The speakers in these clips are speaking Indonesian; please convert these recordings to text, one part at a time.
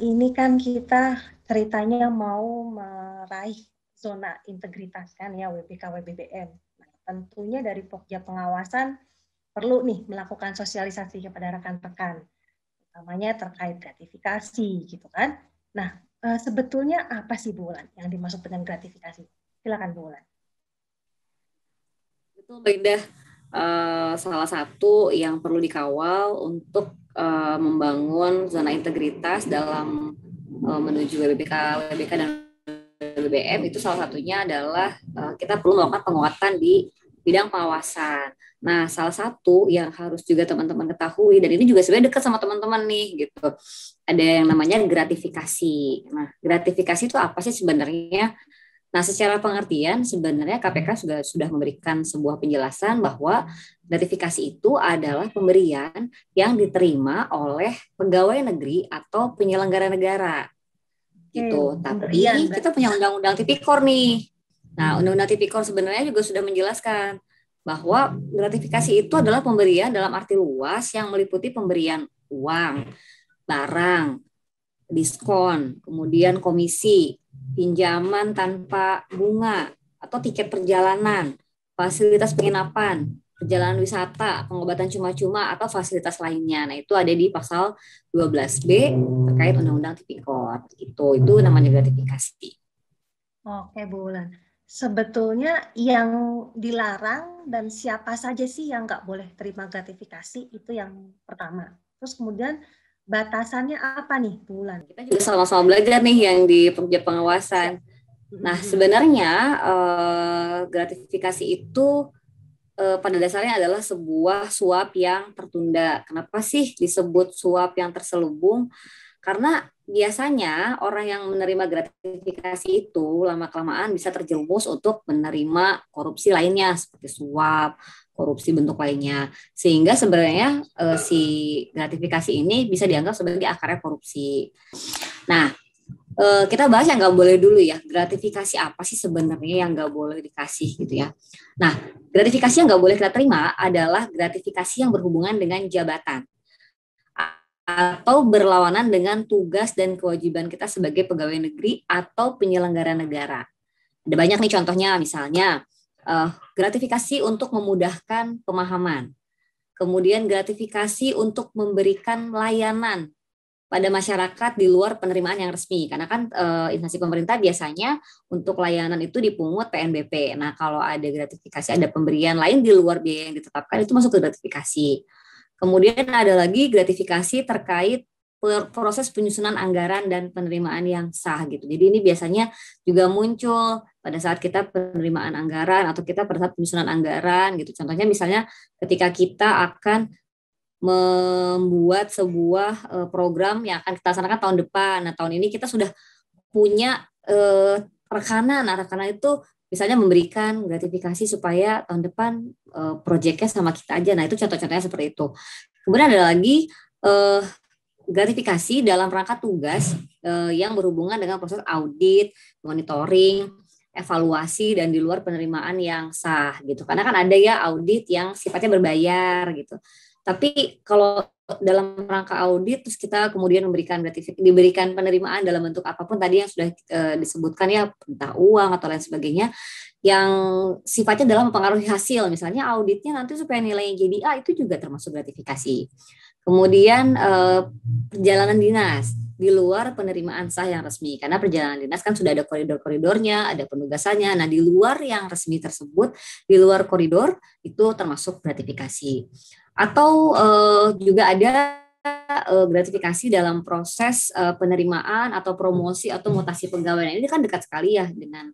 ini kan kita ceritanya mau meraih zona integritas kan ya WBK WBBM. Nah, tentunya dari Pokja pengawasan perlu nih melakukan sosialisasi kepada rekan-rekan, utamanya terkait gratifikasi gitu kan. Nah, sebetulnya apa sih Bu Wulan yang dimaksud dengan gratifikasi? Silakan Bu Wulan. Itu Linda, salah satu yang perlu dikawal untuk membangun zona integritas dalam menuju WBK, WBK dan BBM itu salah satunya adalah kita perlu melakukan penguatan di bidang pengawasan. Nah, salah satu yang harus juga teman-teman ketahui dan ini juga sebenarnya dekat sama teman-teman nih gitu. Ada yang namanya gratifikasi. Nah, gratifikasi itu apa sih sebenarnya? Nah, secara pengertian sebenarnya KPK sudah memberikan sebuah penjelasan bahwa gratifikasi itu adalah pemberian yang diterima oleh pegawai negeri atau penyelenggara negara gitu. Tapi kita punya undang-undang tipikor nih. Nah, undang-undang tipikor sebenarnya juga sudah menjelaskan bahwa gratifikasi itu adalah pemberian dalam arti luas yang meliputi pemberian uang, barang, diskon, kemudian komisi, pinjaman tanpa bunga, atau tiket perjalanan, fasilitas penginapan, perjalanan wisata, pengobatan cuma-cuma, atau fasilitas lainnya. Nah, itu ada di pasal 12B terkait Undang-Undang Tipikor. Itu namanya gratifikasi. Oke, Bu Wulan. Sebetulnya yang dilarang dan siapa saja sih yang nggak boleh terima gratifikasi itu yang pertama. Terus kemudian batasannya apa nih, Bu Wulan? Kita juga sama-sama belajar nih yang di pekerja pengawasan. Nah, sebenarnya gratifikasi itu pada dasarnya adalah sebuah suap yang tertunda. Kenapa sih disebut suap yang terselubung? Karena biasanya orang yang menerima gratifikasi itu lama-kelamaan bisa terjerumus untuk menerima korupsi lainnya seperti suap, korupsi bentuk lainnya. Sehingga sebenarnya si gratifikasi ini bisa dianggap sebagai akarnya korupsi. Nah, kita bahas yang nggak boleh dulu ya. Gratifikasi apa sih sebenarnya yang nggak boleh dikasih gitu ya. Nah, gratifikasi yang nggak boleh kita terima adalah gratifikasi yang berhubungan dengan jabatan atau berlawanan dengan tugas dan kewajiban kita sebagai pegawai negeri atau penyelenggara negara. Ada banyak nih contohnya, misalnya gratifikasi untuk memudahkan pemahaman, kemudian gratifikasi untuk memberikan layanan pada masyarakat di luar penerimaan yang resmi. Karena kan instansi pemerintah biasanya untuk layanan itu dipungut PNBP. Nah, kalau ada gratifikasi, ada pemberian lain di luar biaya yang ditetapkan, itu masuk ke gratifikasi. Kemudian ada lagi gratifikasi terkait proses penyusunan anggaran dan penerimaan yang sah gitu. Jadi ini biasanya juga muncul pada saat kita penerimaan anggaran atau kita pada saat penyusunan anggaran gitu. Contohnya misalnya ketika kita akan membuat sebuah program yang akan kita laksanakan tahun depan. Nah, tahun ini kita sudah punya rekanan. Nah, rekanan itu misalnya memberikan gratifikasi supaya tahun depan proyeknya sama kita aja. Nah, itu contoh-contohnya seperti itu. Kemudian ada lagi gratifikasi dalam rangka tugas yang berhubungan dengan proses audit, monitoring, evaluasi, dan di luar penerimaan yang sah gitu. Karena kan ada ya audit yang sifatnya berbayar gitu. Tapi kalau dalam rangka audit terus kita kemudian diberikan penerimaan dalam bentuk apapun tadi yang sudah disebutkan ya, entah uang atau lain sebagainya, yang sifatnya dalam mempengaruhi hasil, misalnya auditnya nanti supaya nilainya jadi A, itu juga termasuk gratifikasi. Kemudian perjalanan dinas di luar penerimaan sah yang resmi, karena perjalanan dinas kan sudah ada koridor-koridornya, ada penugasannya. Nah, di luar yang resmi tersebut, di luar koridor itu termasuk gratifikasi. Atau juga ada gratifikasi dalam proses penerimaan atau promosi atau mutasi pegawai. Nah, ini kan dekat sekali ya dengan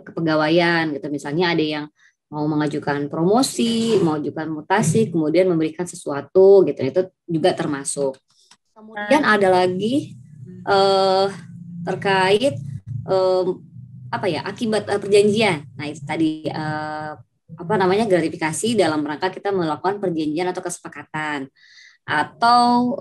kepegawaian gitu. Misalnya ada yang mau mengajukan promosi, mengajukan mutasi, kemudian memberikan sesuatu gitu. Itu juga termasuk. Kemudian ada lagi terkait apa ya, akibat perjanjian. Nah, itu tadi apa namanya, gratifikasi dalam rangka kita melakukan perjanjian atau kesepakatan. atau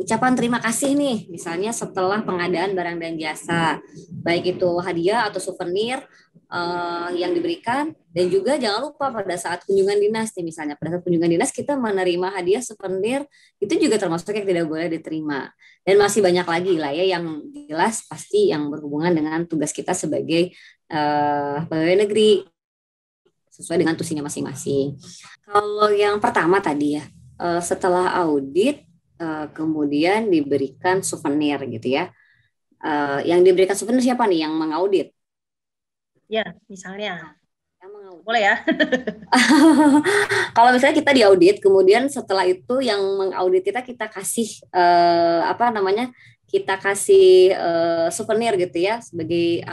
ucapan terima kasih nih, misalnya setelah pengadaan barang dan jasa, baik itu hadiah atau souvenir yang diberikan. Dan juga jangan lupa pada saat kunjungan dinas nih, misalnya pada saat kunjungan dinas kita menerima hadiah souvenir, itu juga termasuk yang tidak boleh diterima. Dan masih banyak lagi lah ya yang jelas pasti yang berhubungan dengan tugas kita sebagai pegawai negeri sesuai dengan tusinya masing-masing. Kalau yang pertama tadi ya, setelah audit kemudian diberikan souvenir gitu ya. Yang diberikan souvenir siapa nih yang mengaudit? Ya, misalnya. Yang mengaudit. Boleh ya? Kalau misalnya kita diaudit, kemudian setelah itu yang mengaudit kita kasih apa namanya? Kita kasih souvenir gitu ya sebagai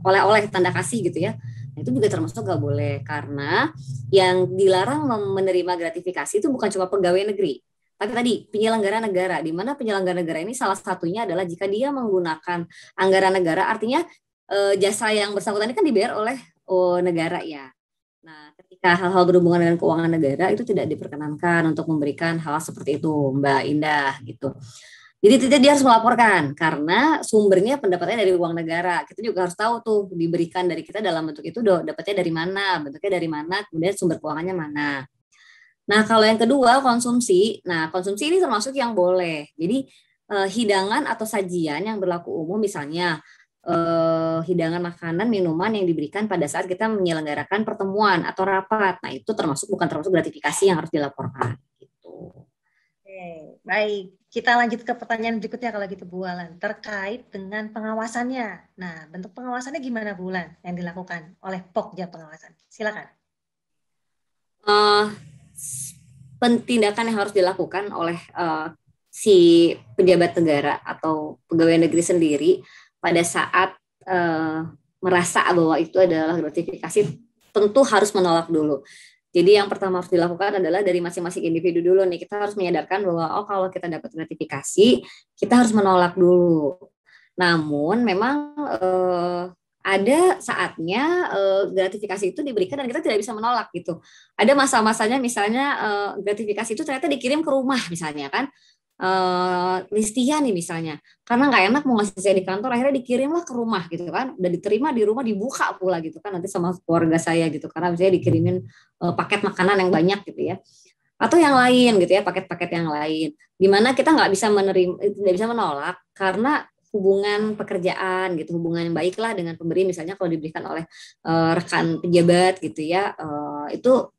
oleh-oleh tanda kasih gitu ya. Nah, itu juga termasuk gak boleh karena yang dilarang menerima gratifikasi itu bukan cuma pegawai negeri, tapi tadi penyelenggara negara, di mana penyelenggara negara ini salah satunya adalah jika dia menggunakan anggaran negara, artinya jasa yang bersangkutan ini kan dibayar oleh negara ya. Nah, ketika hal-hal berhubungan dengan keuangan negara itu tidak diperkenankan untuk memberikan hal seperti itu, Mbak Indah gitu. Jadi dia harus melaporkan karena sumbernya pendapatannya dari uang negara. Kita juga harus tahu tuh diberikan dari kita dalam bentuk itu dapatnya dari mana, bentuknya dari mana, kemudian sumber keuangannya mana. Nah, kalau yang kedua konsumsi. Nah, konsumsi ini termasuk yang boleh. Jadi hidangan atau sajian yang berlaku umum misalnya hidangan makanan, minuman yang diberikan pada saat kita menyelenggarakan pertemuan atau rapat. Nah, itu bukan termasuk gratifikasi yang harus dilaporkan gitu. Oke, baik. Kita lanjut ke pertanyaan berikutnya kalau gitu Bu Wulan. Terkait dengan pengawasannya. Nah, bentuk pengawasannya gimana Bu Wulan yang dilakukan oleh Pokja Pengawasan? Silakan. Tindakan yang harus dilakukan oleh si pejabat negara atau pegawai negeri sendiri pada saat merasa bahwa itu adalah gratifikasi, tentu harus menolak dulu. Jadi yang pertama harus dilakukan adalah dari masing-masing individu dulu nih. Kita harus menyadarkan bahwa kalau kita dapat gratifikasi, kita harus menolak dulu. Namun memang ada saatnya gratifikasi itu diberikan dan kita tidak bisa menolak gitu. Ada masa-masanya misalnya gratifikasi itu ternyata dikirim ke rumah misalnya kan. Listia nih misalnya, karena nggak enak mau ngasih saya di kantor, akhirnya dikirimlah ke rumah gitu kan, udah diterima di rumah, dibuka pula gitu kan nanti sama keluarga saya gitu, karena misalnya dikirimin paket makanan yang banyak gitu ya, atau yang lain gitu ya, paket-paket yang lain, dimana kita nggak bisa menerima, tidak bisa menolak karena hubungan pekerjaan gitu, hubungan yang baiklah dengan pemberi, misalnya kalau diberikan oleh rekan pejabat gitu ya, itu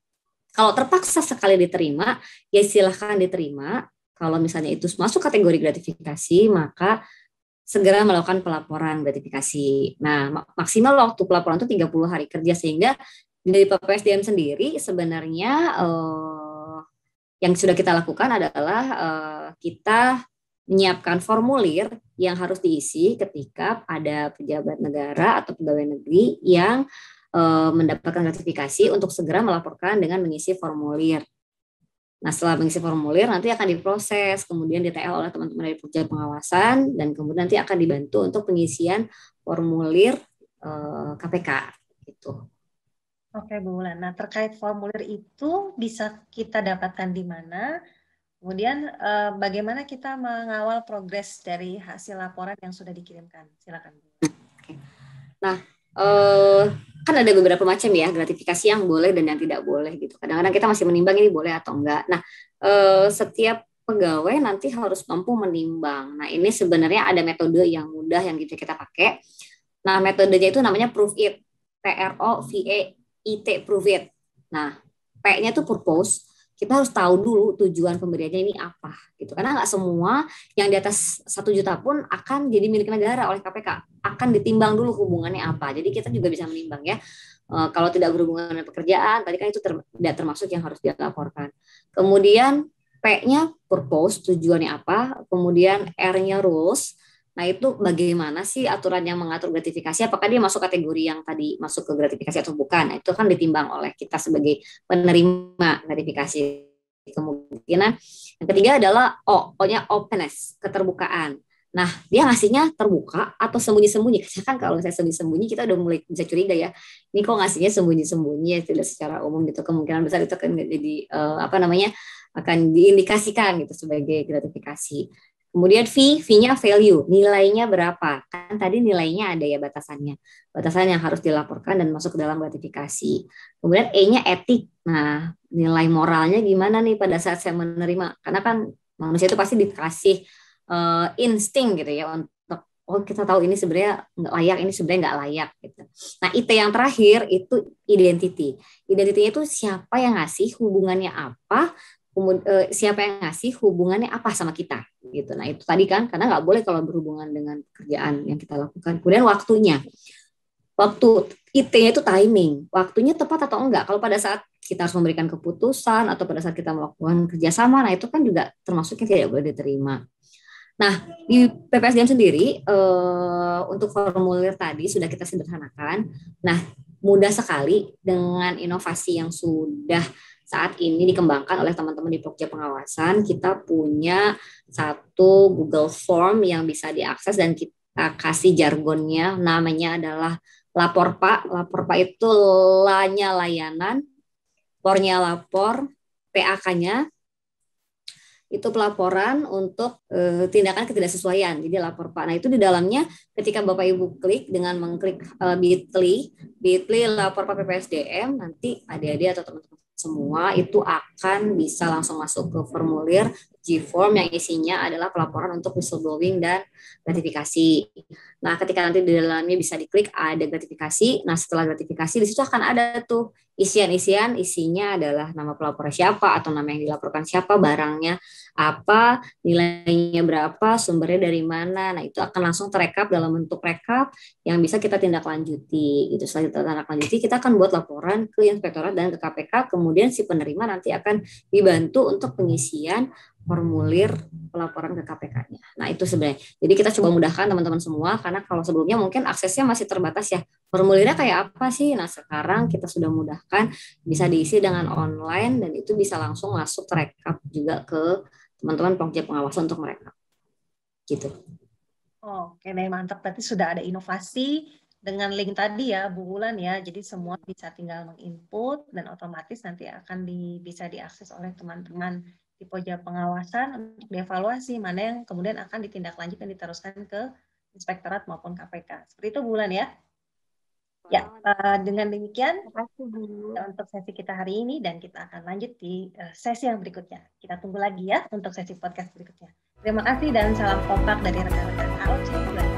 kalau terpaksa sekali diterima ya silahkan diterima. Kalau misalnya itu masuk kategori gratifikasi, maka segera melakukan pelaporan gratifikasi. Nah, maksimal waktu pelaporan itu 30 hari kerja, sehingga dari PPSDM sendiri sebenarnya yang sudah kita lakukan adalah kita menyiapkan formulir yang harus diisi ketika ada pejabat negara atau pegawai negeri yang mendapatkan gratifikasi untuk segera melaporkan dengan mengisi formulir. Nah, setelah mengisi formulir nanti akan diproses, kemudian di-TL oleh teman-teman dari Pokja Pengawasan, dan kemudian nanti akan dibantu untuk pengisian formulir KPK gitu. Oke Bu Wulan, nah terkait formulir itu bisa kita dapatkan di mana? Kemudian bagaimana kita mengawal progres dari hasil laporan yang sudah dikirimkan? Silakan Bu. Oke. Nah, kan ada beberapa macam ya gratifikasi yang boleh dan yang tidak boleh gitu. Kadang-kadang kita masih menimbang ini boleh atau enggak. Nah, setiap pegawai nanti harus mampu menimbang. Nah, ini sebenarnya ada metode yang mudah yang bisa kita pakai. Nah, metodenya itu namanya prove it. PROVEIT, prove it. Nah, P-nya itu purpose. Kita harus tahu dulu tujuan pemberiannya ini apa gitu, karena nggak semua yang di atas 1 juta pun akan jadi milik negara oleh KPK, akan ditimbang dulu hubungannya apa. Jadi kita juga bisa menimbang ya, kalau tidak berhubungan dengan pekerjaan tadi kan itu tidak termasuk yang harus dilaporkan. Kemudian P-nya purpose, tujuannya apa, kemudian R-nya rules. Nah, itu bagaimana sih aturan yang mengatur gratifikasi, apakah dia masuk kategori yang tadi masuk ke gratifikasi atau bukan. Nah, itu kan ditimbang oleh kita sebagai penerima gratifikasi. Kemungkinan yang ketiga adalah O-nya openness, keterbukaan. Nah, dia ngasihnya terbuka atau sembunyi-sembunyi. Kan kalau saya sembunyi-sembunyi kita udah mulai bisa curiga ya. Ini kok ngasihnya sembunyi-sembunyi ya, tidak secara umum gitu. Kemungkinan besar itu akan jadi apa namanya? akan diindikasikan gitu sebagai gratifikasi. Kemudian V-nya value, nilainya berapa? Kan tadi nilainya ada ya batasannya. Batasan yang harus dilaporkan dan masuk ke dalam gratifikasi. Kemudian E-nya etik. Nah, nilai moralnya gimana nih pada saat saya menerima? Karena kan manusia itu pasti dikasih insting gitu ya untuk kita tahu ini sebenarnya nggak layak, ini sebenarnya nggak layak gitu. Nah, IT yang terakhir itu identity. Identitinya itu siapa yang ngasih, hubungannya apa, siapa yang ngasih, hubungannya apa sama kita gitu. Nah, itu tadi kan karena nggak boleh kalau berhubungan dengan pekerjaan yang kita lakukan. Kemudian waktunya. Waktu IT-nya itu timing, waktunya tepat atau enggak. Kalau pada saat kita harus memberikan keputusan atau pada saat kita melakukan kerjasama, nah itu kan juga termasuknya tidak boleh diterima. Nah, di PPSDM sendiri untuk formulir tadi sudah kita sederhanakan. Nah, mudah sekali dengan inovasi yang sudah saat ini dikembangkan oleh teman-teman di Pokja Pengawasan. Kita punya satu Google Form yang bisa diakses dan kita kasih jargonnya, namanya adalah lapor Pak. Lapor Pak itu la-nya layanan, por-nya lapor, PAK-nya itu pelaporan untuk tindakan ketidaksesuaian. Jadi lapor Pak. Nah, itu di dalamnya ketika Bapak Ibu klik dengan mengklik bit.ly lapor Pak PPSDM, nanti adik-adik atau teman-teman semua itu akan bisa langsung masuk ke formulir G-form yang isinya adalah pelaporan untuk whistleblowing dan gratifikasi. Nah, ketika nanti di dalamnya bisa diklik ada gratifikasi. Nah, setelah gratifikasi di situ akan ada tuh isian-isian, isinya adalah nama pelapor siapa atau nama yang dilaporkan siapa, barangnya apa, nilainya berapa, sumbernya dari mana. Nah, itu akan langsung terekap dalam bentuk rekap yang bisa kita tindak lanjuti. Itu setelah kita tindak lanjuti, kita akan buat laporan ke inspektorat dan ke KPK. Kemudian si penerima nanti akan dibantu untuk pengisian formulir pelaporan ke KPK-nya. Nah, itu sebenarnya. Jadi kita coba mudahkan teman-teman semua, karena kalau sebelumnya mungkin aksesnya masih terbatas ya. Formulirnya kayak apa sih? Nah, sekarang kita sudah mudahkan, bisa diisi dengan online, dan itu bisa langsung masuk terekap juga ke teman-teman Pokja Pengawasan untuk mereka. Gitu. Oke deh, mantap. Berarti sudah ada inovasi dengan link tadi ya, Bu Wulan ya. Jadi semua bisa tinggal menginput dan otomatis nanti akan bisa diakses oleh teman-teman di Pokja Pengawasan untuk dievaluasi mana yang kemudian akan ditindaklanjuti dan diteruskan ke inspektorat maupun KPK. Seperti itu Bu Wulan ya. Ya, dengan demikian untuk sesi kita hari ini, dan kita akan lanjut di sesi yang berikutnya. Kita tunggu lagi ya untuk sesi podcast berikutnya. Terima kasih dan salam kompak dari rekan-rekan AOC.